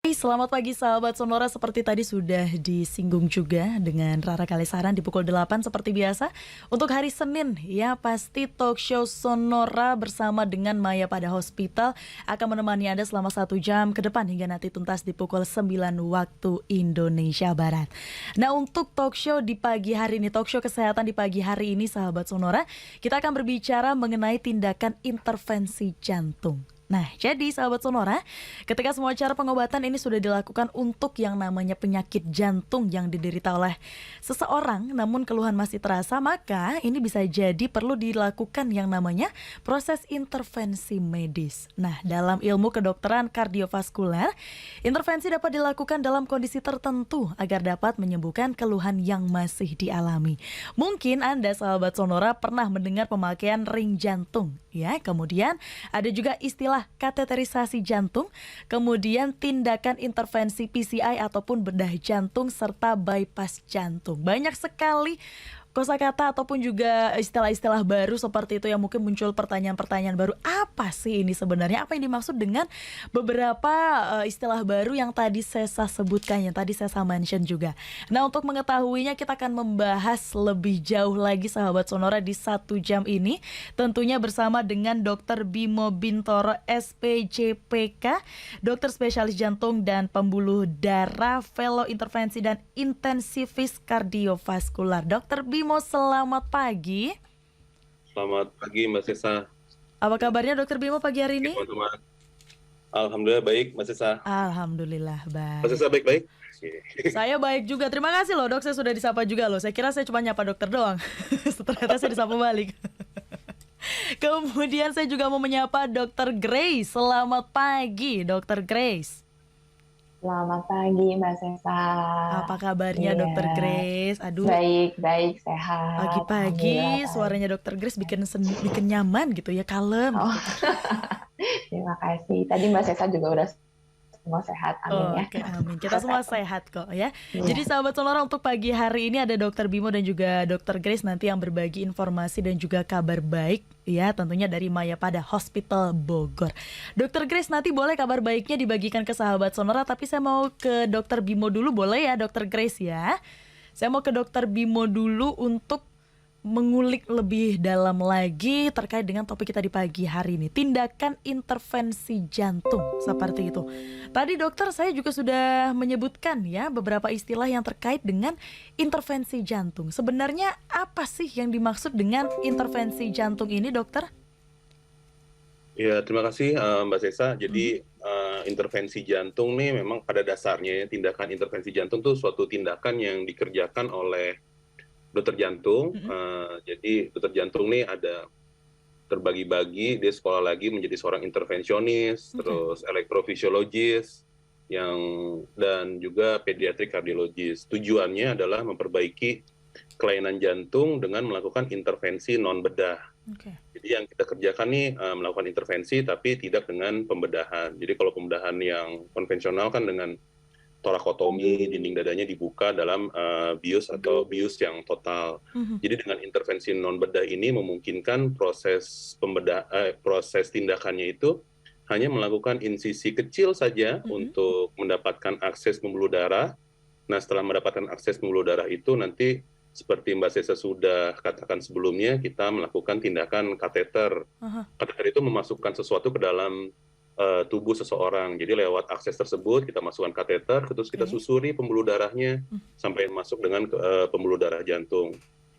Hai, selamat pagi sahabat Sonora, seperti tadi sudah disinggung juga dengan Rara Kalesaran di pukul 8 seperti biasa. Untuk hari Senin ya pasti talk show Sonora bersama dengan Maya pada Hospital akan menemani Anda selama 1 jam ke depan hingga nanti tuntas di pukul 9 waktu Indonesia Barat. Nah, untuk talk show di pagi hari ini, talk show kesehatan di pagi hari ini sahabat Sonora, kita akan berbicara mengenai tindakan intervensi jantung. Nah, jadi sahabat Sonora, ketika semua cara pengobatan ini sudah dilakukan untuk yang namanya penyakit jantung yang diderita oleh seseorang, namun keluhan masih terasa, maka ini bisa jadi perlu dilakukan yang namanya proses intervensi medis. Nah, dalam ilmu kedokteran kardiovaskuler, intervensi dapat dilakukan dalam kondisi tertentu agar dapat menyembuhkan keluhan yang masih dialami. Mungkin Anda sahabat Sonora pernah mendengar pemakaian ring jantung, ya. Kemudian ada juga istilah kateterisasi jantung, kemudian tindakan intervensi PCI ataupun bedah jantung, serta bypass jantung. Banyak sekali kosakata ataupun juga istilah-istilah baru seperti itu yang mungkin muncul pertanyaan-pertanyaan baru. Apa sih ini sebenarnya? Apa yang dimaksud dengan beberapa istilah baru yang tadi saya sebutkan, yang tadi saya mention juga. Nah, untuk mengetahuinya kita akan membahas lebih jauh lagi sahabat Sonora di 1 jam ini. Tentunya bersama dengan Dr. Bimo Bintoro SPJPK, dokter spesialis jantung dan pembuluh darah, fellow intervensi dan intensivis kardiovaskular. Dr. Bimo, selamat pagi. Selamat pagi Mbak Sesa. Apa kabarnya Dr. Bimo pagi hari ini? Teman-teman. Alhamdulillah baik Mbak Sesa. Alhamdulillah baik. Mbak Sesa baik-baik? Saya baik juga. Terima kasih loh dok, saya sudah disapa juga loh. Saya kira saya cuma nyapa dokter doang. Ternyata saya disapa balik. Kemudian saya juga mau menyapa Dr. Grace. Selamat pagi Dr. Grace. Selamat pagi Mbak Sesa. Apa kabarnya Dr. Grace? Aduh. Baik, sehat. Pagi-pagi suaranya Dr. Grace bikin nyaman gitu ya, kalem. Oh. Terima kasih. Tadi Mbak Sesa juga udah semua sehat, amin ya. Oke, amin. Kita semua sehat kok ya. Jadi sahabat Sonora, untuk pagi hari ini ada Dr. Bimo dan juga Dr. Grace nanti yang berbagi informasi dan juga kabar baik ya, tentunya dari Maya pada Hospital Bogor. Dr. Grace, nanti boleh kabar baiknya dibagikan ke sahabat Sonora, tapi saya mau ke Dr. Bimo dulu, boleh ya Dr. Grace ya? Saya mau ke Dr. Bimo dulu untuk mengulik lebih dalam lagi terkait dengan topik kita di pagi hari ini, tindakan intervensi jantung seperti itu. Tadi dokter saya juga sudah menyebutkan ya beberapa istilah yang terkait dengan intervensi jantung. Sebenarnya apa sih yang dimaksud dengan intervensi jantung ini, dokter? Ya, terima kasih Mbak Sesa. Jadi intervensi jantung nih memang pada dasarnya ya, tindakan intervensi jantung itu suatu tindakan yang dikerjakan oleh dokter jantung. Jadi dokter jantung nih ada terbagi-bagi, dia sekolah lagi menjadi seorang intervensionis, terus elektrofisiologis, dan juga pediatrik kardiologis. Tujuannya adalah memperbaiki kelainan jantung dengan melakukan intervensi non bedah. Jadi yang kita kerjakan nih melakukan intervensi tapi tidak dengan pembedahan. Jadi kalau pembedahan yang konvensional kan dengan torakotomi, dinding dadanya dibuka dalam bius atau bius yang total. Jadi dengan intervensi non bedah ini memungkinkan proses proses tindakannya itu hanya melakukan insisi kecil saja untuk mendapatkan akses pembuluh darah. Nah, setelah mendapatkan akses pembuluh darah itu nanti seperti Mbak Sesa sudah katakan sebelumnya, kita melakukan tindakan kateter. Kateter itu memasukkan sesuatu ke dalam tubuh seseorang. Jadi lewat akses tersebut kita masukkan kateter, terus kita susuri pembuluh darahnya sampai masuk dengan pembuluh darah jantung.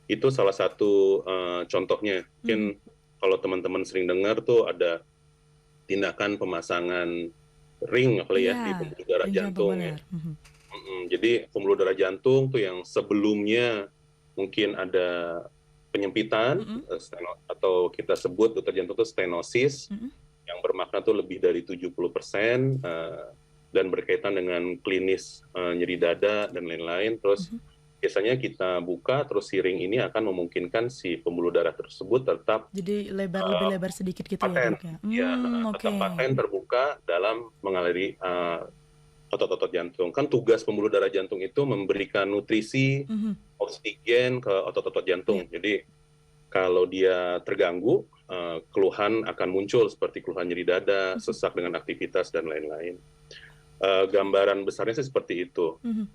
Itu salah satu contohnya. Mungkin kalau teman-teman sering dengar tuh ada tindakan pemasangan ring di pembuluh darah jantung ya. Jadi pembuluh darah jantung tuh yang sebelumnya mungkin ada penyempitan atau kita sebut dokter jantung itu stenosis, yang bermakna tuh lebih dari 70% dan berkaitan dengan klinis nyeri dada dan lain-lain. Terus biasanya kita buka, terus si ring ini akan memungkinkan si pembuluh darah tersebut tetap jadi lebih lebar sedikit gitu paten, ya tetap paten terbuka dalam mengaliri otot-otot jantung. Kan tugas pembuluh darah jantung itu memberikan nutrisi, oksigen ke otot-otot jantung. Jadi kalau dia terganggu, keluhan akan muncul seperti keluhan nyeri dada, sesak dengan aktivitas dan lain-lain. gambaran besarnya sih seperti itu. Mhm.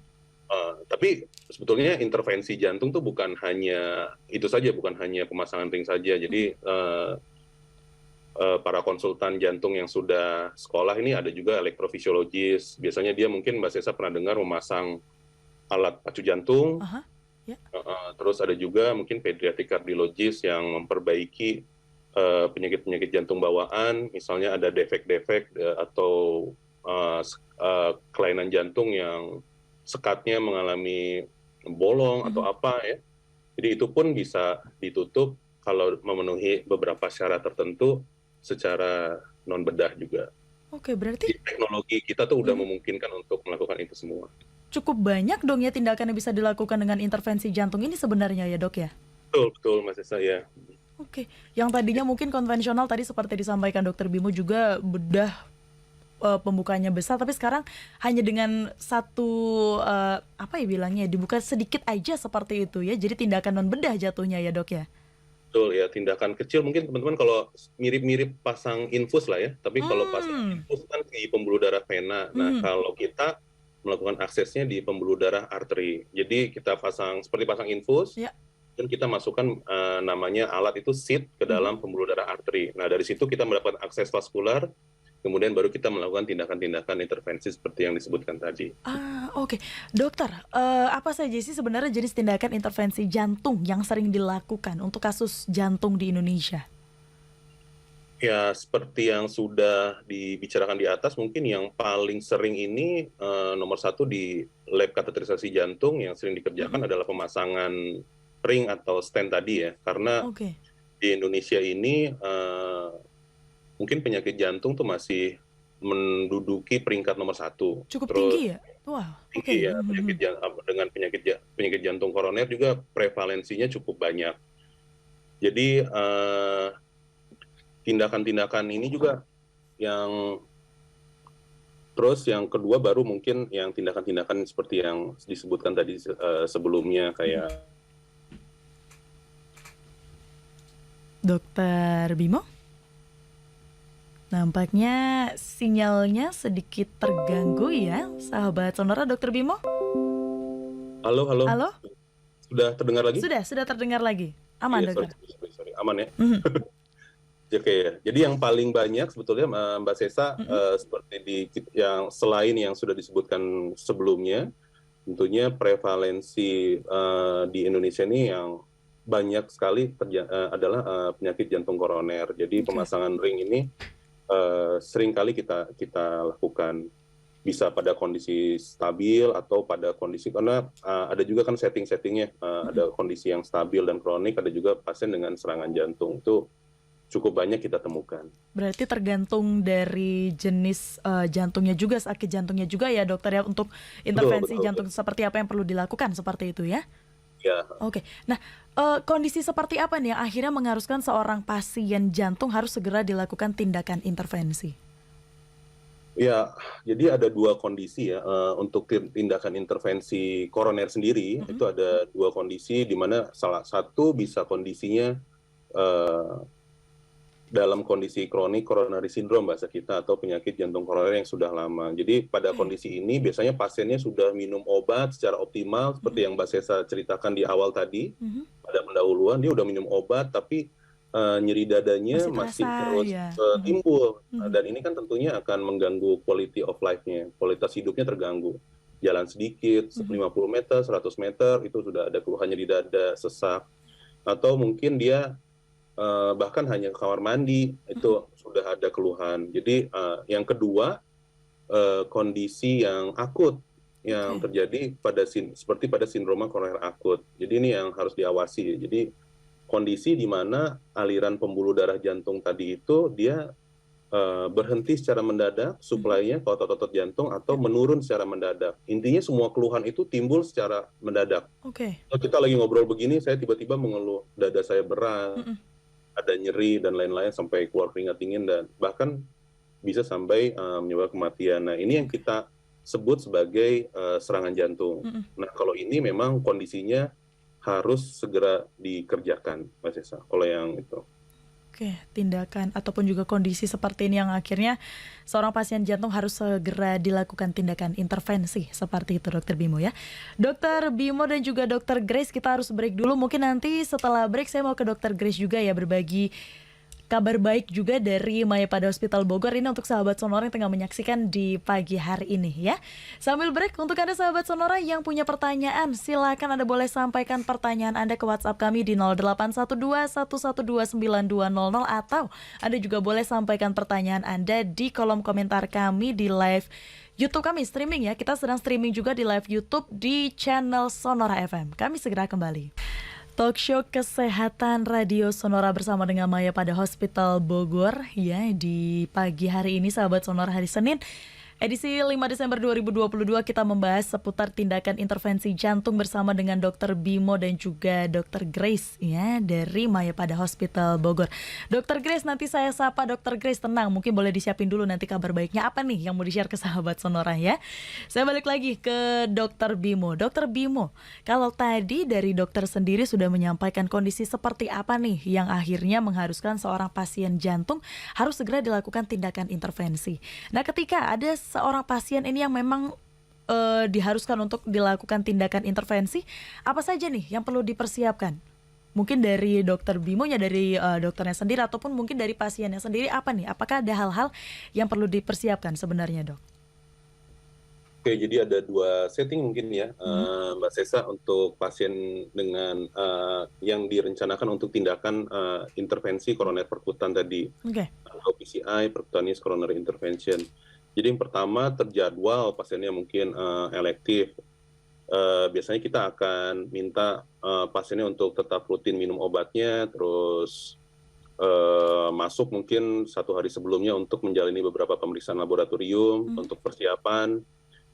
Tapi sebetulnya intervensi jantung tuh bukan hanya itu saja, bukan hanya pemasangan ring saja. Jadi para konsultan jantung yang sudah sekolah ini ada juga elektrofisiologis. Biasanya dia mungkin Mbak Sesa pernah dengar memasang alat pacu jantung. Aha, ya. Terus ada juga mungkin pediatric cardiologist yang memperbaiki penyakit-penyakit jantung bawaan, misalnya ada defek-defek atau kelainan jantung yang sekatnya mengalami bolong atau apa ya. Jadi itu pun bisa ditutup kalau memenuhi beberapa syarat tertentu secara non bedah juga. Oke, berarti Jadi teknologi kita tuh udah memungkinkan untuk melakukan itu semua. cukup banyak dong ya tindakan yang bisa dilakukan dengan intervensi jantung ini sebenarnya ya dok ya? Betul, betul Mas Esa ya. Oke, yang tadinya mungkin konvensional tadi seperti disampaikan dokter Bimo juga bedah pembukanya besar, tapi sekarang hanya dengan satu apa ya bilangnya, dibuka sedikit aja seperti itu ya, jadi tindakan non bedah jatuhnya ya dok ya? Betul ya, tindakan kecil mungkin teman-teman kalau mirip-mirip pasang infus lah ya, tapi kalau pasang infus kan di pembuluh darah vena. Nah, kalau kita melakukan aksesnya di pembuluh darah arteri. Jadi kita pasang seperti pasang infus, Ya. dan kita masukkan namanya alat itu seat ke dalam pembuluh darah arteri. Nah, dari situ kita mendapatkan akses vaskular, kemudian baru kita melakukan tindakan-tindakan intervensi seperti yang disebutkan tadi. Oke. Dokter, apa saja sih sebenarnya jenis tindakan intervensi jantung yang sering dilakukan untuk kasus jantung di Indonesia? Ya, seperti yang sudah dibicarakan di atas, mungkin yang paling sering ini nomor satu di lab kateterisasi jantung yang sering dikerjakan adalah pemasangan ring atau stent tadi ya. Karena Oke. di Indonesia ini mungkin penyakit jantung tuh masih menduduki peringkat nomor satu. Cukup Terus tinggi ya? Wah, oke. tinggi ya, dengan penyakit jantung koroner juga prevalensinya cukup banyak. Jadi tindakan-tindakan ini juga yang terus yang kedua baru mungkin yang tindakan-tindakan seperti yang disebutkan tadi sebelumnya kayak Dokter Bimo? Nampaknya sinyalnya sedikit terganggu ya, sahabat Sonora. Dokter Bimo? halo. Halo? Sudah terdengar lagi? Sudah terdengar lagi. Aman, Iya, dokter? sorry. Aman ya? Oke ya. Jadi yang paling banyak sebetulnya Mbak Sesa seperti yang selain yang sudah disebutkan sebelumnya, tentunya prevalensi di Indonesia ini yang banyak sekali adalah penyakit jantung koroner. Jadi pemasangan ring ini sering kali kita lakukan, bisa pada kondisi stabil atau pada kondisi, karena ada juga kan setting-settingnya, ada kondisi yang stabil dan kronik, ada juga pasien dengan serangan jantung. Itu cukup banyak kita temukan. Berarti tergantung dari jenis jantungnya juga, sakit jantungnya juga ya dokter ya, untuk intervensi jantung seperti apa yang perlu dilakukan, seperti itu ya? Ya. Oke, nah kondisi seperti apa nih yang akhirnya mengharuskan seorang pasien jantung harus segera dilakukan tindakan intervensi? Ya, jadi ada dua kondisi ya, untuk tindakan intervensi koroner sendiri, itu ada dua kondisi di mana salah satu bisa kondisinya dalam kondisi kronik coronary syndrome bahasa kita, atau penyakit jantung koroner yang sudah lama. Jadi pada kondisi ini biasanya pasiennya sudah minum obat secara optimal, seperti yang Mbak Sesa ceritakan di awal tadi, pada pendahuluan dia udah minum obat, tapi nyeri dadanya masih terus timbul. Dan ini kan tentunya akan mengganggu quality of life-nya, kualitas hidupnya terganggu. Jalan sedikit, 50 meter, 100 meter, itu sudah ada keluhan nyeri dada, sesak. Atau mungkin dia bahkan hanya ke kamar mandi itu sudah ada keluhan. Jadi yang kedua, kondisi yang akut yang terjadi seperti pada sindroma koroner akut. Jadi ini yang harus diawasi. Jadi kondisi di mana aliran pembuluh darah jantung tadi itu dia berhenti secara mendadak, suplainya ke otot-otot jantung, atau menurun secara mendadak. Intinya semua keluhan itu timbul secara mendadak. Kalau kita lagi ngobrol begini, saya tiba-tiba mengeluh dada saya berat, ada nyeri dan lain-lain, sampai keluar keringat dingin, dan bahkan bisa sampai menyebabkan kematian. Nah, ini yang kita sebut sebagai serangan jantung. Nah, kalau ini memang kondisinya harus segera dikerjakan, Mbak Sesa, kalau yang itu. Oke, tindakan ataupun juga kondisi seperti ini yang akhirnya seorang pasien jantung harus segera dilakukan tindakan intervensi seperti itu Dokter Bimo ya. Dokter Bimo dan juga Dokter Grace, kita harus break dulu. Mungkin nanti setelah break saya mau ke Dokter Grace juga ya, berbagi kabar baik juga dari Mayapada Hospital Bogor ini untuk sahabat Sonora yang tengah menyaksikan di pagi hari ini ya. Sambil break, untuk Anda sahabat Sonora yang punya pertanyaan, silakan Anda boleh sampaikan pertanyaan Anda ke WhatsApp kami di 0812-112-9200 atau Anda juga boleh sampaikan pertanyaan Anda di kolom komentar kami di live YouTube kami streaming ya. Kita sedang streaming juga di live YouTube di channel Sonora FM. Kami segera kembali. Talk show kesehatan Radio Sonora bersama dengan Mayapada Hospital Bogor ya di pagi hari ini sahabat Sonora, hari Senin edisi 5 Desember 2022 kita membahas seputar tindakan intervensi jantung bersama dengan Dr. Bimo dan juga Dr. Grace ya dari Mayapada Hospital Bogor. Dr. Grace, nanti saya sapa Dr. Grace, tenang, mungkin boleh disiapin dulu nanti kabar baiknya apa nih yang mau di-share ke sahabat Sonora ya. Saya balik lagi ke Dr. Bimo. Dr. Bimo, kalau tadi dari dokter sendiri sudah menyampaikan kondisi seperti apa nih yang akhirnya mengharuskan seorang pasien jantung harus segera dilakukan tindakan intervensi. Nah, ketika ada seorang pasien ini yang memang diharuskan untuk dilakukan tindakan intervensi, apa saja nih yang perlu dipersiapkan? Mungkin dari Dokter Bimonya, dari dokternya sendiri, ataupun mungkin dari pasiennya sendiri, apa nih? Apakah ada hal-hal yang perlu dipersiapkan sebenarnya, Dok? Oke, jadi ada 2 setting mungkin ya, Mbak Sesa, untuk pasien dengan yang direncanakan untuk tindakan intervensi koroner perkutan tadi, atau PCI, percutaneous coronary intervention. Jadi yang pertama terjadwal pasiennya mungkin elektif. Biasanya kita akan minta pasiennya untuk tetap rutin minum obatnya, terus masuk mungkin 1 hari sebelumnya untuk menjalani beberapa pemeriksaan laboratorium untuk persiapan.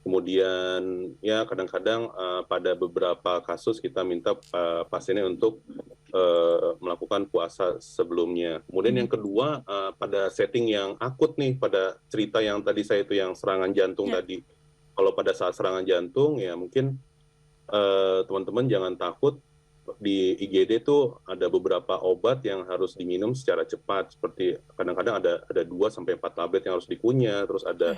Kemudian ya kadang-kadang pada beberapa kasus kita minta pasiennya untuk melakukan puasa sebelumnya. Kemudian yang kedua, pada setting yang akut nih, pada cerita yang tadi saya itu yang serangan jantung tadi. Kalau pada saat serangan jantung ya mungkin teman-teman jangan takut, di IGD tuh ada beberapa obat yang harus diminum secara cepat, seperti kadang-kadang ada 2-4 tablet yang harus dikunyah, terus ada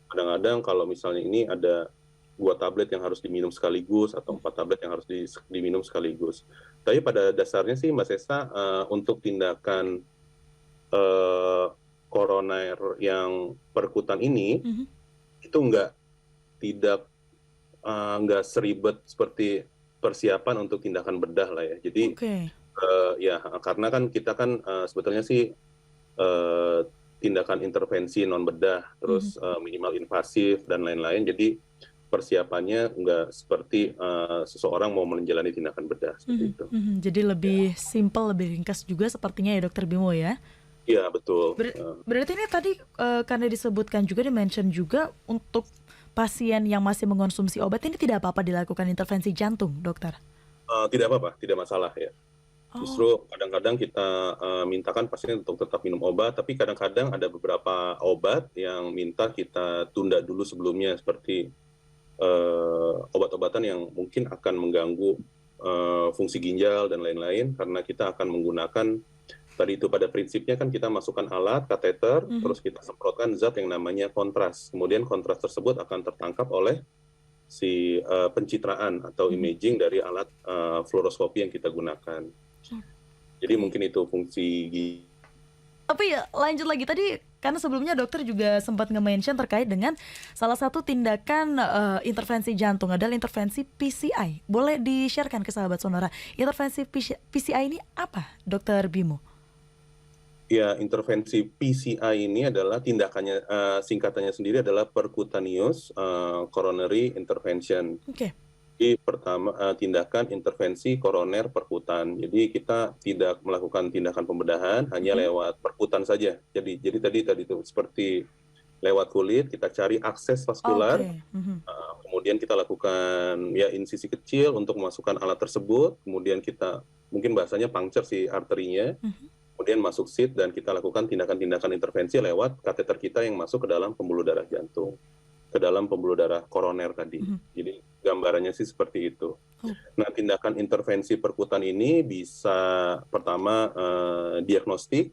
kadang-kadang kalau misalnya ini ada 2 tablet yang harus diminum sekaligus atau 4 tablet yang harus diminum sekaligus. Tapi pada dasarnya sih Mbak Sesa, untuk tindakan koroner yang perkutan ini itu tidak seribet seperti persiapan untuk tindakan bedah lah ya. Jadi ya karena kan kita kan sebetulnya sih tindakan intervensi non bedah, terus minimal invasif dan lain-lain. Jadi persiapannya nggak seperti seseorang mau menjalani tindakan bedah seperti itu. Jadi lebih simple, lebih ringkas juga sepertinya ya Dokter Bimo ya? Iya betul. Berarti ini tadi karena disebutkan juga, di-mention juga untuk pasien yang masih mengkonsumsi obat ini tidak apa-apa dilakukan intervensi jantung, dokter? Tidak apa-apa, tidak masalah ya. Justru kadang-kadang kita mintakan pasien untuk tetap minum obat, tapi kadang-kadang ada beberapa obat yang minta kita tunda dulu sebelumnya, seperti obat-obatan yang mungkin akan mengganggu fungsi ginjal dan lain-lain, karena kita akan menggunakan tadi itu pada prinsipnya kan kita masukkan alat kateter, terus kita semprotkan zat yang namanya kontras. Kemudian kontras tersebut akan tertangkap oleh si pencitraan atau imaging dari alat fluoroskopi yang kita gunakan. Jadi mungkin itu fungsi Tapi ya, lanjut lagi tadi, karena sebelumnya dokter juga sempat nge-mention terkait dengan salah satu tindakan intervensi jantung adalah intervensi PCI. Boleh di-sharekan ke sahabat Sonora, intervensi PCI ini apa, Dokter Bimo? Ya, intervensi PCI ini adalah tindakannya, singkatannya sendiri adalah percutaneous coronary intervention. Jadi pertama tindakan intervensi koroner perkutan. Jadi kita tidak melakukan tindakan pembedahan, hanya lewat perkutan saja. Jadi tadi itu seperti lewat kulit kita cari akses vaskular, kemudian kita lakukan ya insisi kecil untuk memasukkan alat tersebut, kemudian kita mungkin bahasanya puncture si arterinya, kemudian masuk seat dan kita lakukan tindakan-tindakan intervensi lewat kateter kita yang masuk ke dalam pembuluh darah jantung, ke dalam pembuluh darah koroner tadi. Jadi gambarannya sih seperti itu. Nah, tindakan intervensi perkutan ini bisa pertama diagnostik,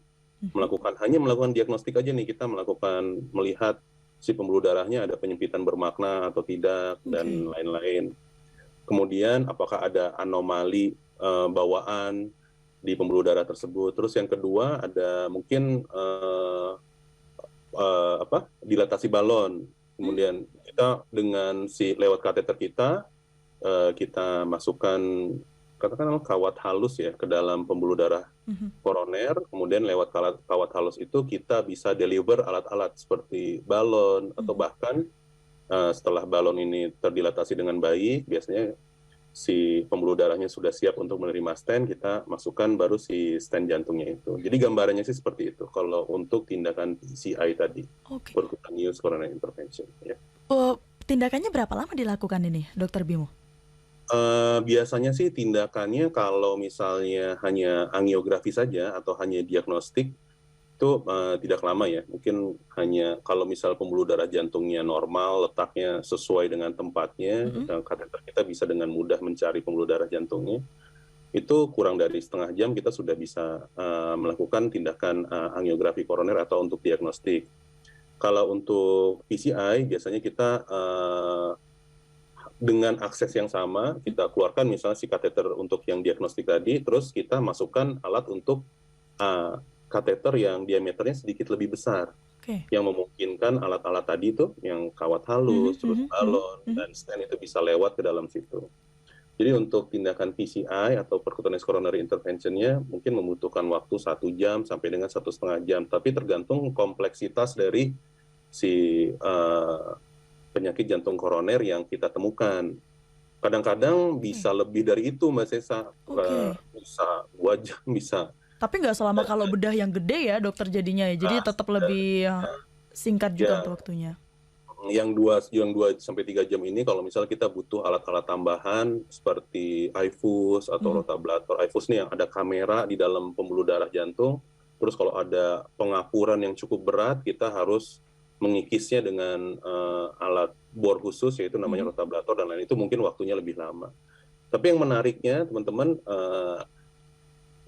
hanya melakukan diagnostik aja nih, kita melihat si pembuluh darahnya ada penyempitan bermakna atau tidak dan lain-lain. Kemudian apakah ada anomali bawaan di pembuluh darah tersebut. Terus yang kedua ada mungkin dilatasi balon. Kemudian kita dengan lewat kateter kita masukkan katakanlah kawat halus ya ke dalam pembuluh darah koroner. Kemudian lewat kawat halus itu kita bisa deliver alat-alat seperti balon atau bahkan setelah balon ini terdilatasi dengan baik, biasanya si pembuluh darahnya sudah siap untuk menerima stent, kita masukkan baru si stent jantungnya itu. Jadi gambarannya sih seperti itu kalau untuk tindakan PCI tadi, percutaneous coronary intervention. Ya. Tindakannya berapa lama dilakukan ini, Dokter Bimo? Biasanya sih tindakannya kalau misalnya hanya angiografi saja atau hanya diagnostik itu tidak lama ya. Mungkin hanya kalau misal pembuluh darah jantungnya normal, letaknya sesuai dengan tempatnya, kateter kita bisa dengan mudah mencari pembuluh darah jantungnya. Itu kurang dari setengah jam kita sudah bisa melakukan tindakan angiografi koroner atau untuk diagnostik. Kalau untuk PCI biasanya kita dengan akses yang sama, kita keluarkan misalnya si kateter untuk yang diagnostik tadi, terus kita masukkan alat untuk kateter yang diameternya sedikit lebih besar, yang memungkinkan alat-alat tadi itu, yang kawat halus, terus balon, dan stent itu bisa lewat ke dalam situ. Jadi untuk tindakan PCI atau percutaneous coronary intervention-nya mungkin membutuhkan waktu 1 jam sampai dengan 1,5 jam, tapi tergantung kompleksitas dari si penyakit jantung koroner yang kita temukan. Kadang-kadang bisa lebih dari itu, Mbak Sesa. Bisa 2 jam, bisa. Tapi nggak selama kalau bedah yang gede ya, dokter jadinya ya. Jadi tetap lebih singkat juga untuk waktunya. Yang 2 sampai 3 jam ini kalau misalnya kita butuh alat-alat tambahan seperti iFuse atau rotablator. iFuse nih yang ada kamera di dalam pembuluh darah jantung. Terus kalau ada pengapuran yang cukup berat, kita harus mengikisnya dengan alat bor khusus, yaitu namanya rotablator dan lain itu mungkin waktunya lebih lama. Tapi yang menariknya teman-teman,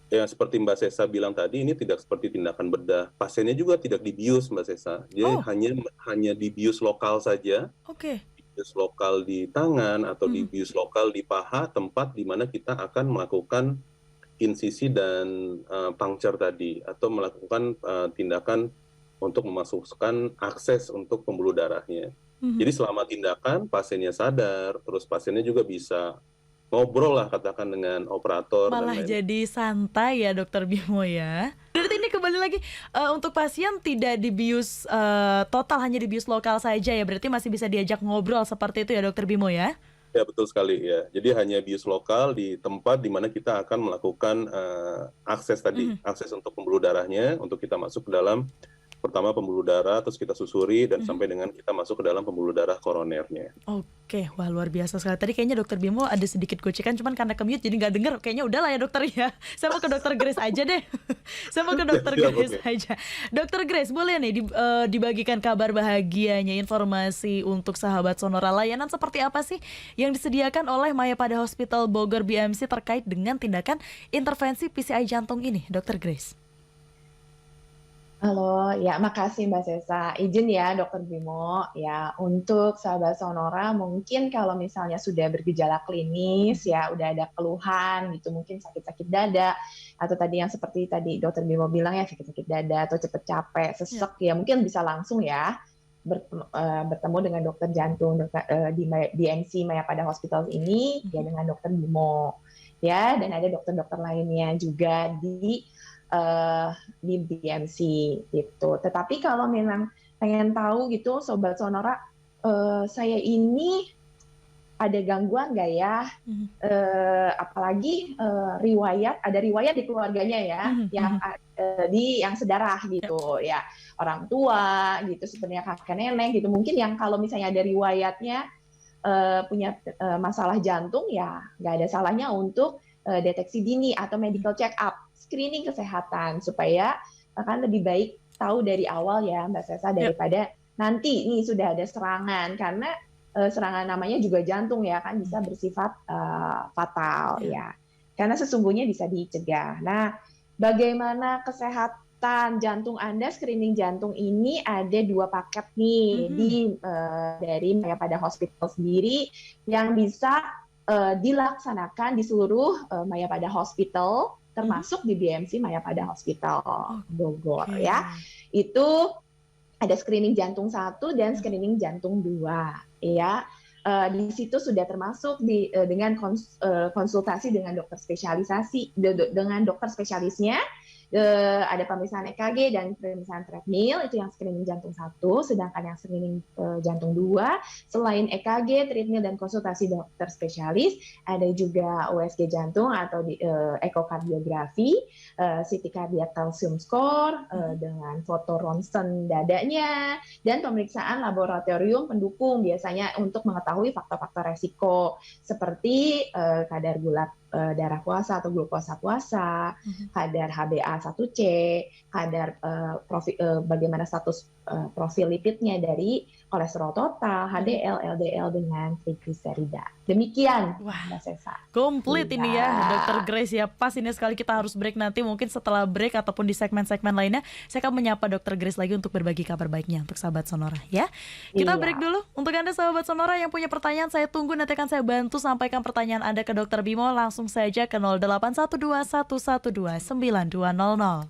yang seperti Mbak Sesa bilang tadi, ini tidak seperti tindakan bedah. Pasiennya juga tidak dibius, Mbak Sesa. Jadi hanya dibius lokal saja. Dibius lokal di tangan atau dibius lokal di paha, tempat di mana kita akan melakukan insisi dan puncture tadi, atau melakukan tindakan untuk memasukkan akses untuk pembuluh darahnya. Jadi selama tindakan pasiennya sadar, terus pasiennya juga bisa ngobrol lah katakan dengan operator. Malah jadi santai ya Dokter Bimo ya. Berarti ini kembali lagi untuk pasien tidak dibius total, hanya dibius lokal saja ya. Berarti masih bisa diajak ngobrol seperti itu ya Dokter Bimo ya? Ya betul sekali ya. Jadi hanya bius lokal di tempat di mana kita akan melakukan akses tadi, akses untuk pembuluh darahnya, untuk kita masuk ke dalam pertama pembuluh darah, terus kita susuri dan sampai dengan kita masuk ke dalam pembuluh darah koronernya. Wah luar biasa sekali. Tadi kayaknya Dokter Bimo ada sedikit gocekan, cuman karena ke-mute jadi nggak dengar. Kayaknya udahlah ya dokter ya. Saya mau ke Dokter Grace aja deh. Saya mau ke Dokter Grace aja. Dokter Grace, boleh nih dibagikan kabar bahagianya, informasi untuk sahabat Sonora, layanan seperti apa sih yang disediakan oleh Mayapada Hospital Bogor BMC terkait dengan tindakan intervensi PCI jantung ini, Dokter Grace? Halo, ya makasih Mbak Sesa. Izin ya Dokter Bimo, ya untuk sahabat Sonora mungkin kalau misalnya sudah bergejala klinis, ya udah ada keluhan gitu, mungkin sakit-sakit dada, atau tadi yang seperti tadi Dokter Bimo bilang ya sakit-sakit dada atau cepet capek, sesek ya mungkin bisa langsung ya bertemu dengan dokter jantung di BMC Mayapada Hospital ini ya dengan Dokter Bimo ya, dan ada dokter-dokter lainnya juga di BMC gitu. Tetapi kalau memang pengen tahu gitu Sobat Sonora, saya ini ada gangguan nggak ya? Apalagi ada riwayat di keluarganya ya, yang sedarah gitu ya, orang tua gitu, sebenarnya kakek nenek gitu. Mungkin yang kalau misalnya ada riwayatnya punya masalah jantung ya, nggak ada salahnya untuk deteksi dini atau medical check up, screening kesehatan supaya akan lebih baik tahu dari awal ya Mbak Sesa daripada nanti nih sudah ada serangan, karena serangan namanya juga jantung ya kan bisa bersifat fatal ya, karena sesungguhnya bisa dicegah. Nah, bagaimana perawatan jantung Anda, screening jantung ini ada 2 paket nih dari Mayapada Hospital sendiri yang bisa dilaksanakan di seluruh Mayapada Hospital, termasuk di BMC Mayapada Hospital Bogor ya. Itu ada screening jantung 1 dan screening jantung 2 ya. Di situ sudah termasuk dengan konsultasi dengan dokter spesialisasi dengan dokter spesialisnya. Ada pemeriksaan EKG dan pemeriksaan treadmill, itu yang screening jantung 1, sedangkan yang screening jantung 2, selain EKG, treadmill, dan konsultasi dokter spesialis, ada juga USG jantung atau ekokardiografi, CT cardiac calcium score, dengan foto ronsen dadanya, dan pemeriksaan laboratorium pendukung, biasanya untuk mengetahui faktor-faktor resiko, seperti kadar gula darah puasa atau glukosa puasa, kadar HbA1c, kadar bagaimana status profil lipidnya dari kolesterol total, HDL, LDL dengan trigliserida. Demikian, Mbak Sesa. Komplit ini ya, Dr. Grace ya. Pas ini sekali kita harus break, nanti mungkin setelah break ataupun di segmen-segmen lainnya, saya akan menyapa Dr. Grace lagi untuk berbagi kabar baiknya untuk sahabat Sonora ya. Kita break dulu. Untuk Anda sahabat Sonora yang punya pertanyaan, saya tunggu, nanti akan saya bantu sampaikan pertanyaan Anda ke Dr. Bimo. Langsung saja ke 081211119200.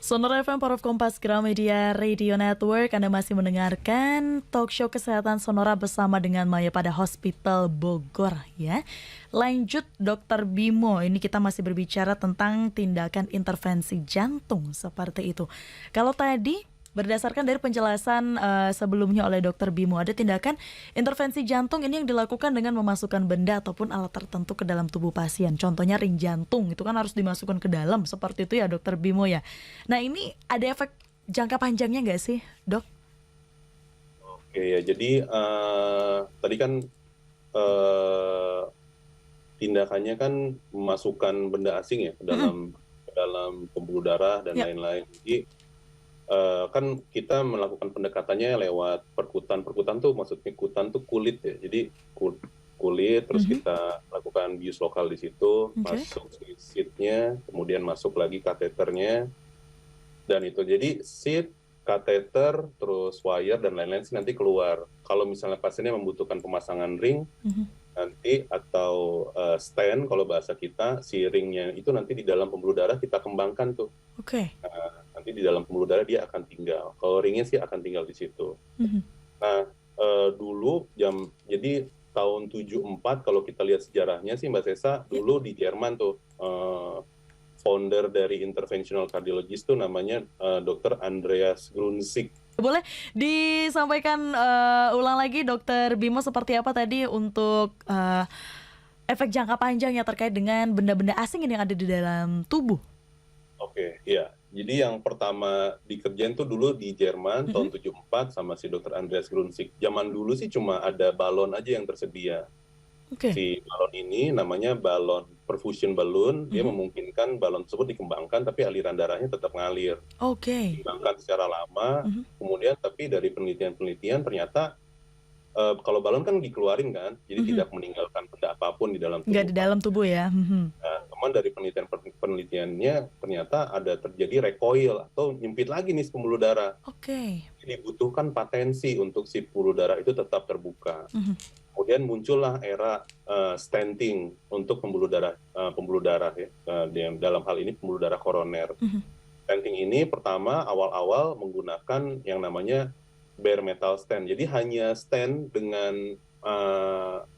Sonora FM Power of Kompas Gramedia Radio Network. Anda masih mendengarkan talk show kesehatan Sonora bersama dengan Mayapada Hospital Bogor ya. Lanjut Dr. Bimo, ini kita masih berbicara tentang tindakan intervensi jantung seperti itu. Kalau tadi berdasarkan dari penjelasan sebelumnya oleh Dr. Bimo, ada tindakan intervensi jantung ini yang dilakukan dengan memasukkan benda ataupun alat tertentu ke dalam tubuh pasien. Contohnya ring jantung, itu kan harus dimasukkan ke dalam seperti itu ya Dr. Bimo ya. Nah ini ada efek jangka panjangnya nggak sih dok? Oke ya, jadi tadi kan tindakannya kan memasukkan benda asing ya ke dalam pembuluh darah dan lain-lain. Jadi kan kita melakukan pendekatannya lewat perkutan tuh, maksudnya kutan tuh kulit ya, jadi kulit terus kita lakukan bius lokal di situ, masuk seatnya, kemudian masuk lagi kateternya, dan itu jadi seat, kateter, terus wire dan lain-lain sih nanti keluar. Kalau misalnya pasiennya membutuhkan pemasangan ring nanti atau stand, kalau bahasa kita, si ringnya itu nanti di dalam pembuluh darah kita kembangkan tuh. Nanti di dalam pembuluh darah dia akan tinggal. Kalau ringnya sih akan tinggal di situ. Nah, dulu jadi tahun 74 kalau kita lihat sejarahnya sih Mbak Sesa, dulu di Jerman tuh founder dari interventional cardiologist tuh namanya Dr. Andreas Grunzig. Boleh disampaikan ulang lagi Dr. Bimo seperti apa tadi untuk efek jangka panjang yang terkait dengan benda-benda asing yang ada di dalam tubuh? Oke, iya. Jadi yang pertama dikerjain tuh dulu di Jerman tahun 74 sama si Dr. Andreas Grunzig. Zaman dulu sih cuma ada balon aja yang tersedia. Si balon ini namanya balon perfusion balloon. Dia memungkinkan balon tersebut dikembangkan tapi aliran darahnya tetap ngalir. Dikembangkan secara lama. Kemudian tapi dari penelitian-penelitian ternyata kalau balon kan dikeluarin kan, jadi tidak meninggalkan benda apapun di dalam tubuh. Nggak di dalam tubuh ya. Nah, teman dari penelitiannya ternyata ada terjadi recoil atau nyempit lagi nih pembuluh darah. Jadi dibutuhkan patensi untuk si pembuluh darah itu tetap terbuka. Kemudian muncullah era stenting untuk pembuluh darah ya, dalam hal ini pembuluh darah koroner. Stenting ini pertama awal-awal menggunakan yang namanya bare metal stent. Jadi hanya stent dengan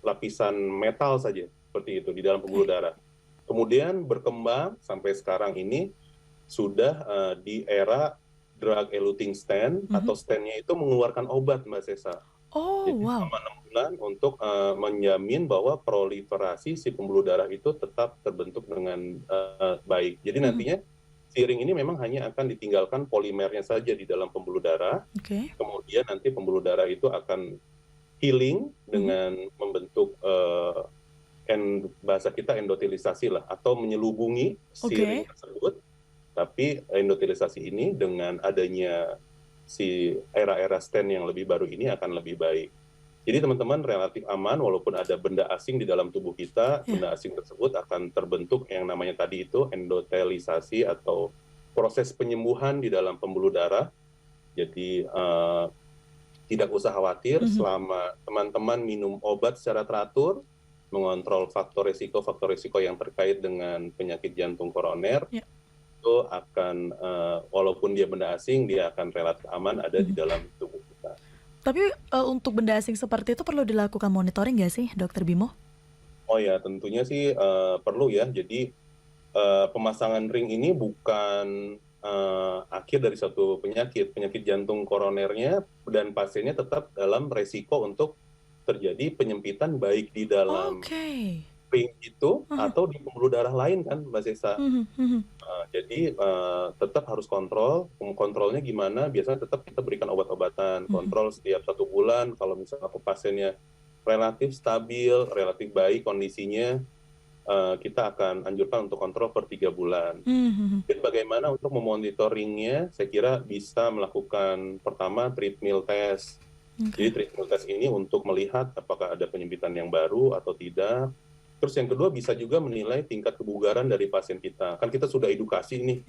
lapisan metal saja seperti itu di dalam pembuluh darah. Kemudian berkembang sampai sekarang ini sudah di era drug eluting stent atau stentnya itu mengeluarkan obat Mbak Sesa. Jadi selama 6 bulan untuk menjamin bahwa proliferasi si pembuluh darah itu tetap terbentuk dengan baik. Jadi nantinya ring ini memang hanya akan ditinggalkan polimernya saja di dalam pembuluh darah. Kemudian nanti pembuluh darah itu akan healing dengan membentuk bahasa kita endotelisasi lah, atau menyelubungi si ring tersebut. Tapi endotelisasi ini dengan adanya si era-era stent yang lebih baru ini akan lebih baik. Jadi teman-teman relatif aman walaupun ada benda asing di dalam tubuh kita, benda asing tersebut akan terbentuk yang namanya tadi itu endotelisasi atau proses penyembuhan di dalam pembuluh darah. Jadi tidak usah khawatir selama teman-teman minum obat secara teratur, mengontrol faktor risiko yang terkait dengan penyakit jantung koroner, itu akan walaupun dia benda asing, dia akan relatif aman ada di dalam tubuh kita. Tapi untuk benda asing seperti itu perlu dilakukan monitoring nggak sih, Dokter Bimo? Oh ya, tentunya sih perlu ya. Jadi pemasangan ring ini bukan akhir dari suatu penyakit jantung koronernya, dan pasiennya tetap dalam resiko untuk terjadi penyempitan baik di dalam ring itu atau di pembuluh darah lain kan, Mbak Sesa. Jadi tetap harus kontrolnya gimana, biasanya tetap kita berikan obat-obatan, kontrol setiap 1 bulan, kalau misalnya pasiennya relatif stabil, relatif baik kondisinya, kita akan anjurkan untuk kontrol per 3 bulan. Dan bagaimana untuk memonitoringnya, saya kira bisa melakukan pertama treadmill test. Jadi treadmill test ini untuk melihat apakah ada penyempitan yang baru atau tidak. Terus yang kedua bisa juga menilai tingkat kebugaran dari pasien kita. Kan kita sudah edukasi nih,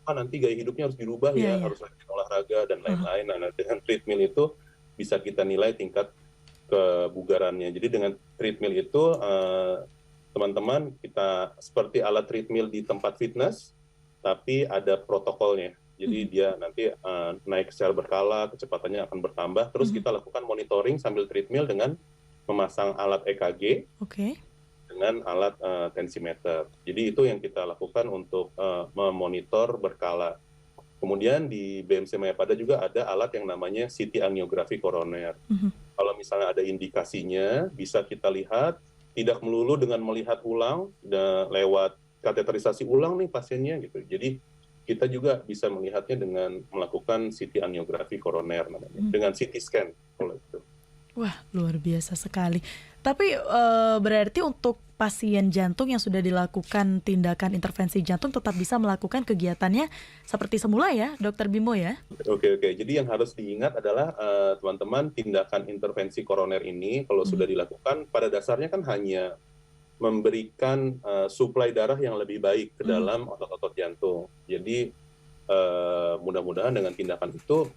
nanti gaya hidupnya harus dirubah harus rajin olahraga dan lain-lain. Nah, dengan treadmill itu bisa kita nilai tingkat kebugarannya. Jadi dengan treadmill itu teman-teman, kita seperti alat treadmill di tempat fitness, tapi ada protokolnya. Jadi dia nanti naik secara berkala, kecepatannya akan bertambah. Terus kita lakukan monitoring sambil treadmill dengan memasang alat EKG dengan alat tensimeter. Jadi itu yang kita lakukan untuk memonitor berkala. Kemudian di BMC Mayapada juga ada alat yang namanya CT angiografi koroner. Kalau misalnya ada indikasinya, bisa kita lihat, tidak melulu dengan melihat ulang, lewat kateterisasi ulang nih pasiennya gitu. Jadi kita juga bisa melihatnya dengan melakukan CT angiografi koroner namanya, dengan CT scan kalau itu. Wah, luar biasa sekali. Tapi berarti untuk pasien jantung yang sudah dilakukan tindakan intervensi jantung tetap bisa melakukan kegiatannya seperti semula ya, Dokter Bimo ya? Oke. Jadi yang harus diingat adalah teman-teman, tindakan intervensi koroner ini kalau sudah dilakukan, pada dasarnya kan hanya memberikan suplai darah yang lebih baik ke dalam otot-otot jantung. Jadi mudah-mudahan dengan tindakan itu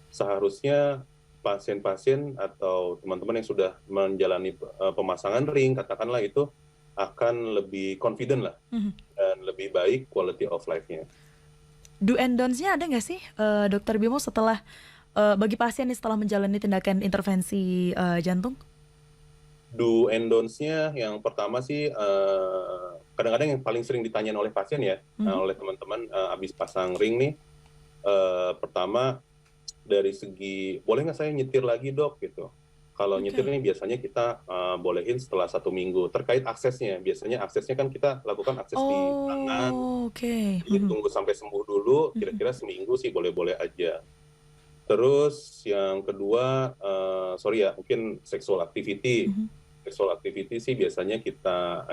seharusnya pasien-pasien atau teman-teman yang sudah menjalani pemasangan ring, katakanlah, itu akan lebih confident lah, dan lebih baik quality of life-nya. Do and don'ts-nya ada nggak sih, Dokter Bimo, setelah bagi pasien nih setelah menjalani tindakan intervensi jantung? Do and don'ts-nya yang pertama sih, kadang-kadang yang paling sering ditanyain oleh pasien ya, oleh teman-teman habis pasang ring nih, pertama dari segi, boleh nggak saya nyetir lagi dok gitu. Kalau nyetir nih biasanya kita bolehin setelah 1 minggu. Terkait aksesnya, biasanya aksesnya kan kita lakukan akses di tangan. Jadi tunggu sampai sembuh dulu, kira-kira seminggu sih boleh-boleh aja. Terus yang kedua, mungkin sexual activity. Sexual activity sih biasanya kita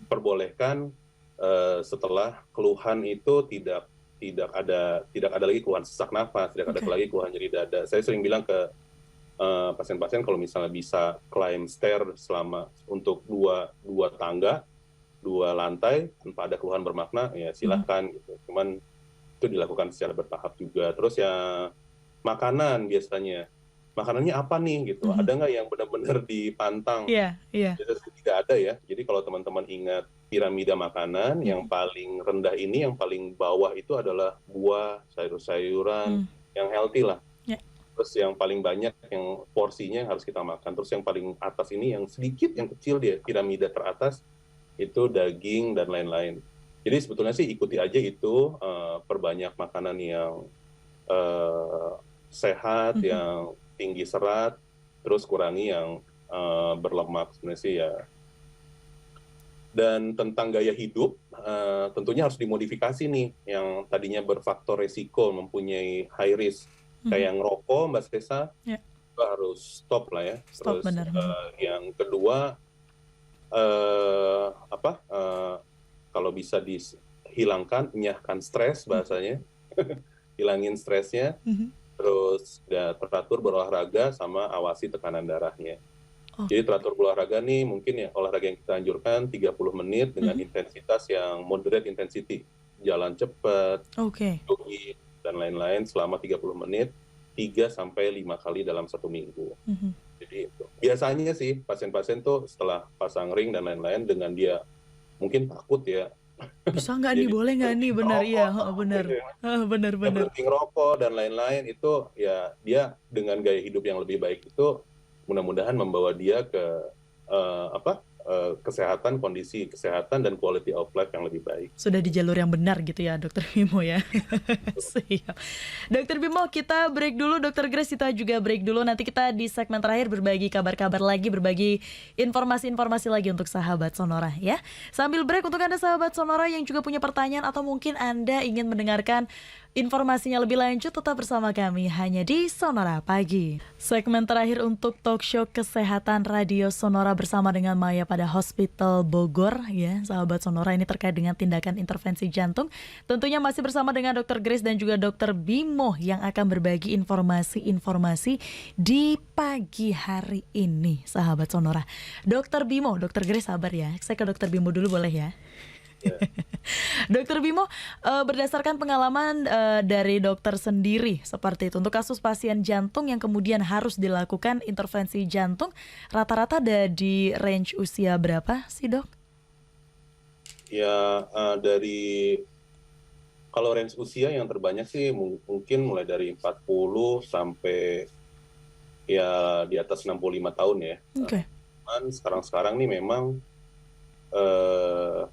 perbolehkan setelah keluhan itu tidak ada lagi keluhan sesak nafas, tidak ada lagi keluhan nyeri dada. Saya sering bilang ke pasien-pasien, kalau misalnya bisa climb stair selama untuk dua tangga, 2 lantai tanpa ada keluhan bermakna, ya silahkan gitu. Cuman itu dilakukan secara bertahap juga. Terus ya makanan, biasanya makanannya apa nih gitu, ada nggak yang benar-benar dipantang? Biasanya tidak ada ya. Jadi kalau teman-teman ingat piramida makanan, yang paling rendah ini, yang paling bawah itu adalah buah, sayur-sayuran yang healthy lah. Terus yang paling banyak yang porsinya yang harus kita makan. Terus yang paling atas ini yang sedikit, yang kecil dia, piramida teratas itu daging dan lain-lain. Jadi sebetulnya sih ikuti aja itu, perbanyak makanan yang sehat, yang tinggi serat, terus kurangi yang berlemak sebenarnya sih ya. Dan tentang gaya hidup, tentunya harus dimodifikasi nih, yang tadinya berfaktor resiko, mempunyai high risk, kayak ngerokok, Mbak Sesa, harus stop lah ya. Terus yang kedua, kalau bisa dihilangkan, enyahkan stres bahasanya, hilangin stresnya, terus ya, teratur berolahraga sama awasi tekanan darahnya. Jadi teratur olahraga nih, mungkin ya olahraga yang kita anjurkan 30 menit dengan intensitas yang moderate intensity. jalan cepat, Oke. jogging, dan lain-lain selama 30 menit, 3 sampai 5 kali dalam 1 minggu. Mhm. Jadi biasanya sih pasien-pasien tuh setelah pasang ring dan lain-lain dengan dia mungkin takut ya, Bisa nggak nih, jadi boleh nggak berhenti nih? Bener, iya, ngerokok heeh, takut bener. gitu ya. Bener Ya bener. berhenti ngerokok dan lain-lain itu ya dia dengan gaya hidup yang lebih baik itu mudah-mudahan membawa dia ke kesehatan, kondisi kesehatan dan quality of life yang lebih baik. Sudah di jalur yang benar gitu ya, Dokter Bimo ya. Siap. Dokter Bimo, kita break dulu. Dokter Grace, kita juga break dulu. Nanti kita di segmen terakhir berbagi kabar-kabar lagi, berbagi informasi-informasi lagi untuk sahabat Sonora ya. Sambil break, untuk Anda sahabat Sonora yang juga punya pertanyaan atau mungkin Anda ingin mendengarkan informasinya lebih lanjut, tetap bersama kami hanya di Sonora Pagi. Segmen terakhir untuk talk show kesehatan Radio Sonora bersama dengan Maya pada Hospital Bogor ya, sahabat Sonora, ini terkait dengan tindakan intervensi jantung. Tentunya masih bersama dengan Dr. Grace dan juga Dr. Bimo yang akan berbagi informasi-informasi di pagi hari ini, sahabat Sonora. Dr. Bimo, Dr. Grace sabar ya. Saya ke Dr. Bimo dulu boleh ya? Dokter Bimo, berdasarkan pengalaman dari dokter sendiri seperti itu, untuk kasus pasien jantung yang kemudian harus dilakukan intervensi jantung, rata-rata ada di range usia berapa sih, Dok? Ya, kalau range usia yang terbanyak sih mungkin mulai dari 40 sampai ya di atas 65 tahun ya. Oke. Cuman sekarang nih memang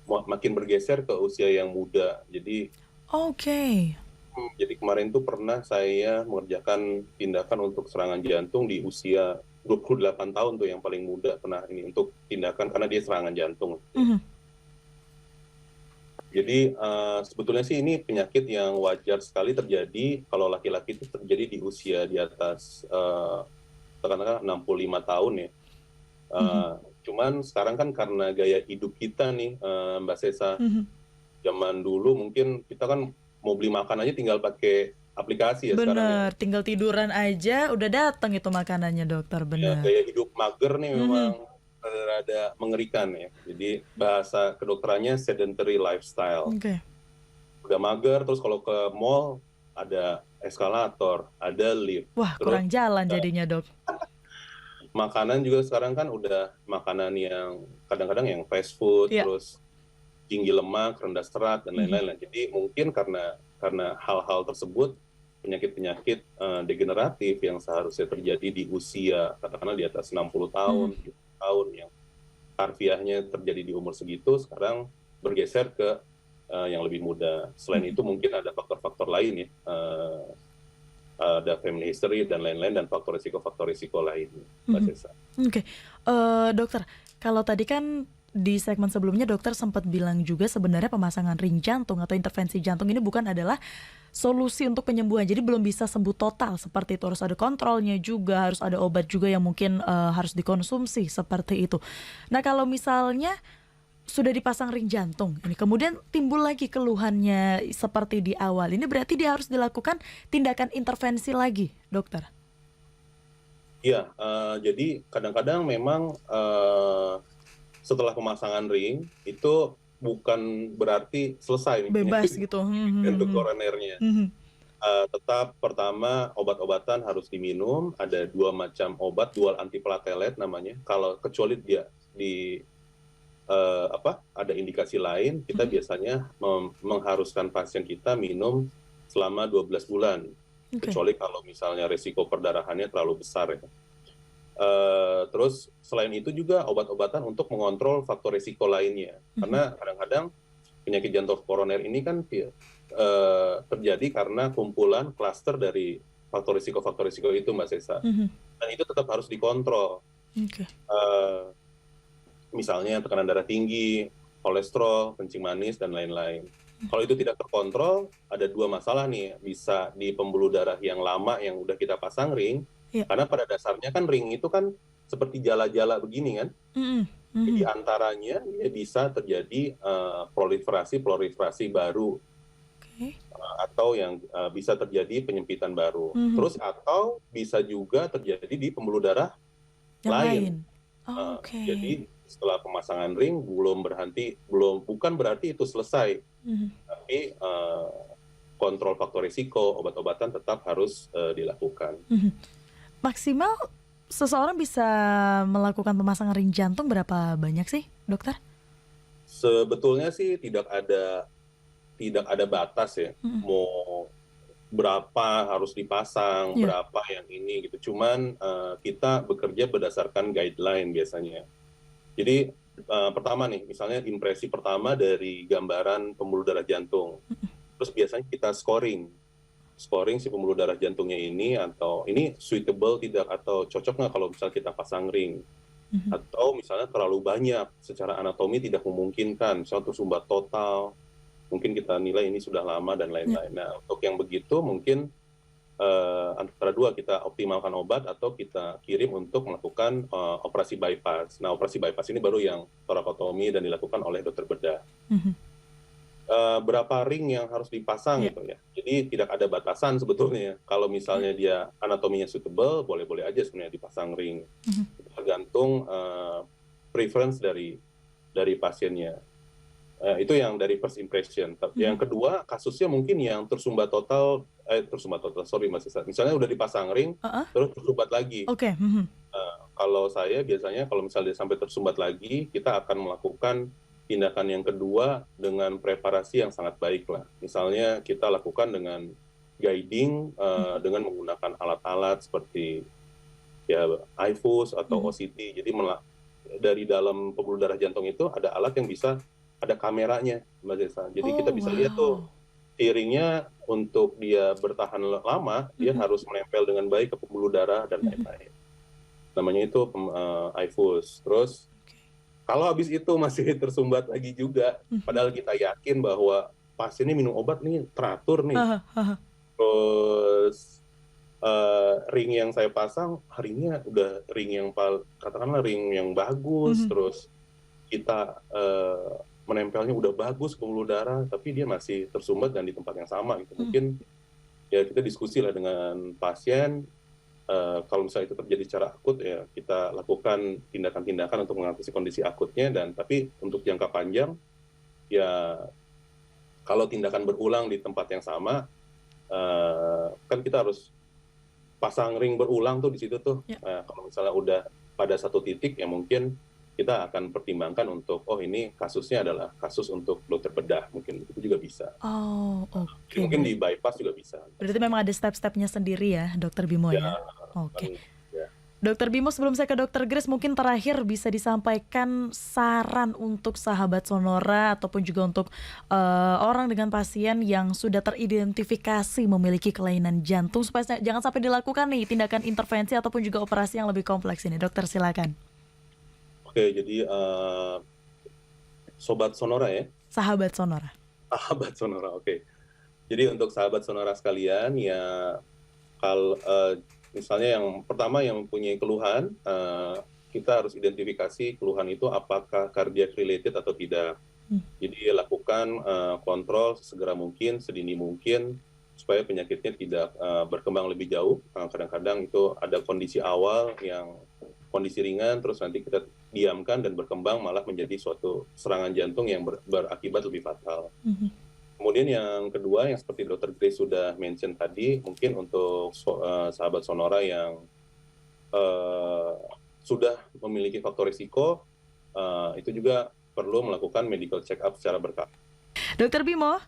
makin bergeser ke usia yang muda. Jadi kemarin tuh pernah saya mengerjakan tindakan untuk serangan jantung di usia 28 tahun tuh yang paling muda pernah ini untuk tindakan karena dia serangan jantung. Jadi sebetulnya sih ini penyakit yang wajar sekali terjadi kalau laki-laki itu terjadi di usia di atas katakanlah 65 tahun ya. Cuman sekarang kan karena gaya hidup kita nih, Mbak Sesa, zaman dulu mungkin kita kan mau beli makan aja tinggal pakai aplikasi ya sekarang ya. Bener, tinggal tiduran aja udah datang itu makanannya, dokter, Ya, bener. gaya hidup mager nih memang rada mengerikan ya. Jadi bahasa kedokterannya sedentary lifestyle. Oke. Udah mager, terus kalau ke mall ada eskalator, ada lift. Wah, Terus kurang jalan jadinya, Dok. makanan juga sekarang kan udah makanan yang kadang-kadang yang fast food, Iya. terus tinggi lemak, rendah serat dan lain-lain. Jadi mungkin karena hal-hal tersebut penyakit-penyakit degeneratif yang seharusnya terjadi di usia katakanlah di atas 60 tahun, 70 tahun yang harfiahnya terjadi di umur segitu sekarang bergeser ke yang lebih muda. Selain itu mungkin ada faktor-faktor lain ya. Ada family history dan lain-lain dan faktor risiko lain, Mbak Sesa. Oke, dokter, kalau tadi kan di segmen sebelumnya dokter sempat bilang juga sebenarnya pemasangan ring jantung atau intervensi jantung ini bukan adalah solusi untuk penyembuhan, jadi belum bisa sembuh total seperti itu, harus ada kontrolnya juga, harus ada obat juga yang mungkin harus dikonsumsi seperti itu. Nah, kalau misalnya sudah dipasang ring jantung ini kemudian timbul lagi keluhannya seperti di awal, ini berarti dia harus dilakukan tindakan intervensi lagi, dokter? Iya, jadi kadang-kadang memang setelah pemasangan ring itu bukan berarti selesai nih Bebas penyakit gitu. untuk koronernya. Tetap pertama obat-obatan harus diminum, ada 2 macam obat, dual antiplatelet namanya. Kalau kecuali dia ada indikasi lain, kita biasanya mengharuskan pasien kita minum selama 12 bulan. Kecuali kalau misalnya risiko perdarahannya terlalu besar ya. Terus selain itu juga obat-obatan untuk mengontrol faktor risiko lainnya. Karena kadang-kadang penyakit jantung koroner ini kan terjadi karena kumpulan klaster dari faktor risiko itu, Mbak Sesa. Dan itu tetap harus dikontrol. Misalnya tekanan darah tinggi, kolesterol, kencing manis, dan lain-lain. Kalau itu tidak terkontrol, ada 2 masalah nih. Bisa di pembuluh darah yang lama yang udah kita pasang ring, karena pada dasarnya kan ring itu kan seperti jala-jala begini kan. Jadi antaranya ya bisa terjadi proliferasi baru. Atau yang bisa terjadi penyempitan baru. Terus atau bisa juga terjadi di pembuluh darah lain. Jadi setelah pemasangan ring bukan berarti itu selesai, tapi kontrol faktor risiko, obat-obatan tetap harus dilakukan. Maksimal seseorang bisa melakukan pemasangan ring jantung berapa banyak sih, dokter? Sebetulnya sih tidak ada batas ya, mau berapa harus dipasang, Iya. berapa yang ini gitu. Cuman kita bekerja berdasarkan guideline biasanya. Jadi pertama nih, misalnya impresi pertama dari gambaran pembuluh darah jantung. Terus biasanya kita scoring si pembuluh darah jantungnya ini, atau ini suitable tidak, atau cocok nggak kalau misalnya kita pasang ring. Atau misalnya terlalu banyak, secara anatomi tidak memungkinkan, misalnya tersumbat total, mungkin kita nilai ini sudah lama dan lain-lain. Nah, untuk yang begitu mungkin antara dua, kita optimalkan obat atau kita kirim untuk melakukan operasi bypass. Nah, operasi bypass ini baru yang torakotomi dan dilakukan oleh dokter bedah. Berapa ring yang harus dipasang gitu ya. Jadi tidak ada batasan sebetulnya. Kalau misalnya dia anatominya suitable, boleh-boleh aja sebenarnya dipasang ring. Tergantung preference dari pasiennya. Itu yang dari first impression. Yang kedua, kasusnya mungkin yang tersumbat total, sorry Mas Isa. Misalnya udah dipasang ring, terus tersumbat lagi. Oke. Kalau saya biasanya kalau misalnya sampai tersumbat lagi, kita akan melakukan tindakan yang kedua dengan preparasi yang sangat baik lah. Misalnya kita lakukan dengan guiding, dengan menggunakan alat-alat seperti ya iFuse atau OCT. Jadi dari dalam pembuluh darah jantung itu ada alat yang bisa, ada kameranya, Mbak Zesa. Jadi kita bisa lihat tuh ring-nya, untuk dia bertahan lama, dia harus menempel dengan baik ke pembuluh darah dan lain-lain. Namanya itu iFuse. Terus kalau habis itu masih tersumbat lagi juga, padahal kita yakin bahwa pasien ini minum obat nih teratur nih. Terus ring yang saya pasang, ringnya udah ring yang katakanlah ring yang bagus, terus kita menempelnya udah bagus ke pembuluh darah, tapi dia masih tersumbat dan di tempat yang sama gitu. Mungkin ya kita diskusi lah dengan pasien. Kalau misalnya itu terjadi secara akut, ya kita lakukan tindakan-tindakan untuk mengatasi kondisi akutnya. Dan tapi untuk jangka panjang, ya kalau tindakan berulang di tempat yang sama, kan kita harus pasang ring berulang tuh di situ tuh. Kalau misalnya udah pada satu titik, ya mungkin kita akan pertimbangkan untuk, ini kasusnya adalah kasus untuk dokter bedah, mungkin itu juga bisa. Oke. Mungkin di bypass juga bisa. Berarti memang ada step-stepnya sendiri ya, Dokter Bimo ya? Oke. Dokter Bimo, sebelum saya ke Dokter Grace, mungkin terakhir bisa disampaikan saran untuk sahabat Sonora ataupun juga untuk orang dengan pasien yang sudah teridentifikasi memiliki kelainan jantung, supaya jangan sampai dilakukan nih tindakan intervensi ataupun juga operasi yang lebih kompleks ini. Dokter, silakan. Oke, jadi Sobat Sonora ya? Sahabat Sonora. Sahabat Sonora, oke. Jadi untuk sahabat Sonora sekalian, ya kalau misalnya yang pertama yang mempunyai keluhan, kita harus identifikasi keluhan itu apakah cardiac related atau tidak. Jadi lakukan kontrol sesegera mungkin, sedini mungkin, supaya penyakitnya tidak berkembang lebih jauh. Kadang-kadang itu ada kondisi awal yang kondisi ringan, terus nanti kita diamkan dan berkembang malah menjadi suatu serangan jantung yang berakibat lebih fatal. Kemudian yang kedua, yang seperti Dr. Grace sudah mention tadi, mungkin untuk sahabat Sonora yang sudah memiliki faktor risiko, itu juga perlu melakukan medical check-up secara berkala. Dokter Bimo?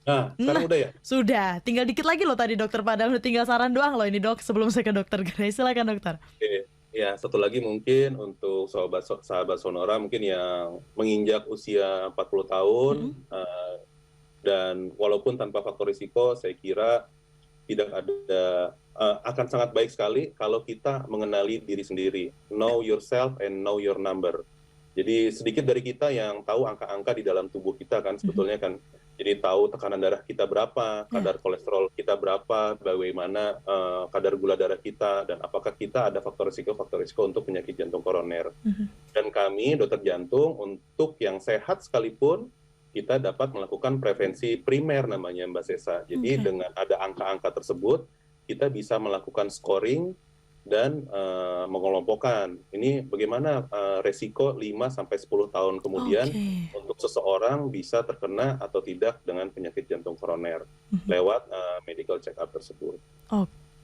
Nah, sekarang udah ya? Sudah, tinggal dikit lagi loh tadi dokter, padahal udah tinggal saran doang loh ini dok, sebelum saya ke Dokter Grace. Silakan dokter. Oke. Ya, satu lagi mungkin untuk sahabat Sonora mungkin yang menginjak usia 40 tahun, dan walaupun tanpa faktor risiko, saya kira tidak ada, akan sangat baik sekali kalau kita mengenali diri sendiri. Know yourself and know your number. Jadi sedikit dari kita yang tahu angka-angka di dalam tubuh kita kan sebetulnya kan. Jadi tahu tekanan darah kita berapa, kadar kolesterol kita berapa, bagaimana kadar gula darah kita, dan apakah kita ada faktor risiko untuk penyakit jantung koroner. Dan kami, dokter jantung, untuk yang sehat sekalipun, kita dapat melakukan prevensi primer namanya Mbak Sesa. Jadi dengan ada angka-angka tersebut, kita bisa melakukan scoring dan mengelompokkan ini bagaimana resiko 5-10 tahun kemudian untuk seseorang bisa terkena atau tidak dengan penyakit jantung koroner lewat medical check up tersebut.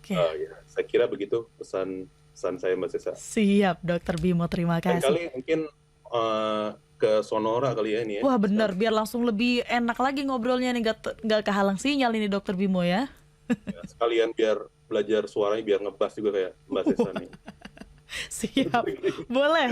Ya, saya kira begitu pesan saya Mbak Sesa. Siap, Dokter Bimo, terima kasih. Kali mungkin ke Sonora kali ya ini ya. Wah benar, biar langsung lebih enak lagi ngobrolnya nih, nggak kehalang sinyal ini Dokter Bimo ya. Ya, sekalian biar belajar suaranya biar ngebas juga kayak Mbak Sesa nih. Siap, boleh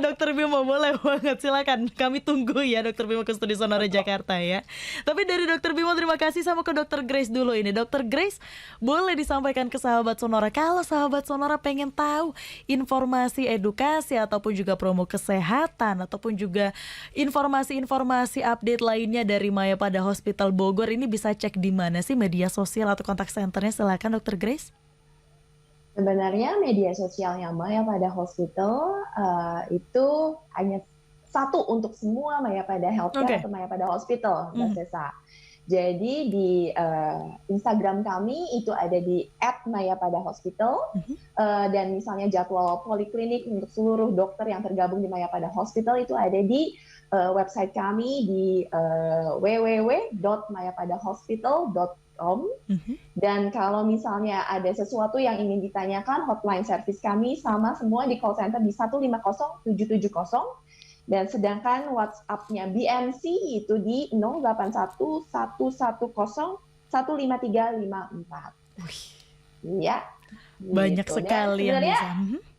Dokter Bimo, boleh banget, silakan. Kami tunggu ya Dokter Bimo ke Studio Sonora Jakarta ya. Tapi dari Dokter Bimo terima kasih, sama ke Dokter Grace dulu ini. Dokter Grace, boleh disampaikan ke sahabat Sonora kalau sahabat Sonora pengen tahu informasi edukasi ataupun juga promo kesehatan ataupun juga informasi-informasi update lainnya dari Mayapada Hospital Bogor, ini bisa cek di mana sih, media sosial atau kontak senternya? Silakan Dokter Grace. Sebenarnya media sosialnya Mayapada Hospital itu hanya satu untuk semua Mayapada Healthcare atau Mayapada Hospital, Mbak Sesa. Jadi di Instagram kami itu ada di @mayapada-hospital, dan misalnya jadwal poliklinik untuk seluruh dokter yang tergabung di Mayapada Hospital itu ada di website kami di www.mayapadahospital.com. Dan kalau misalnya ada sesuatu yang ingin ditanyakan, hotline service kami sama semua di call center di 150-770, dan sedangkan WhatsApp-nya BMC itu di 0811101534. Iya. Banyak gitu. sekali yang bisa.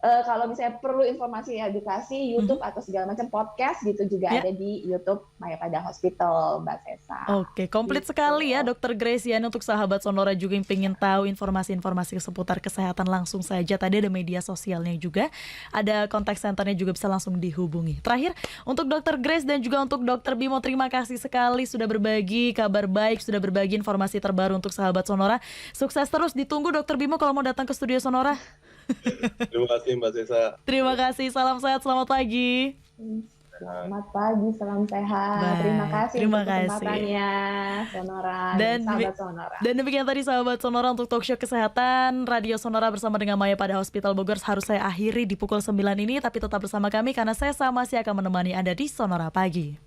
Kalau misalnya perlu informasi edukasi, YouTube atau segala macam podcast gitu juga ada di YouTube Mayapada Hospital, Mbak Sesa. Oke, komplit sekali ya Dokter Grace ya. Untuk sahabat Sonora juga yang pengen tahu informasi-informasi seputar kesehatan, langsung saja. Tadi ada media sosialnya juga, ada kontak senternya juga, bisa langsung dihubungi. Terakhir, untuk Dokter Grace dan juga untuk Dokter Bimo, terima kasih sekali sudah berbagi kabar baik, sudah berbagi informasi terbaru untuk sahabat Sonora. Sukses terus, ditunggu Dokter Bimo kalau mau datang ke Studio Sonora. Terima kasih Mbak Sesa. Terima kasih, salam sehat, selamat pagi. Selamat pagi, salam sehat. Baik, Terima kasih terima untuk kasih. kesempatannya, Sonora dan sahabat Sonora. Dan demikian tadi sahabat Sonora untuk talkshow kesehatan Radio Sonora bersama dengan Mayapada Hospital Bogor harus saya akhiri di pukul 9 ini, tapi tetap bersama kami karena saya masih akan menemani Anda di Sonora Pagi.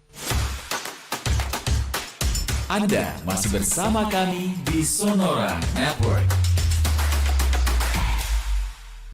Anda masih bersama kami di Sonora Network.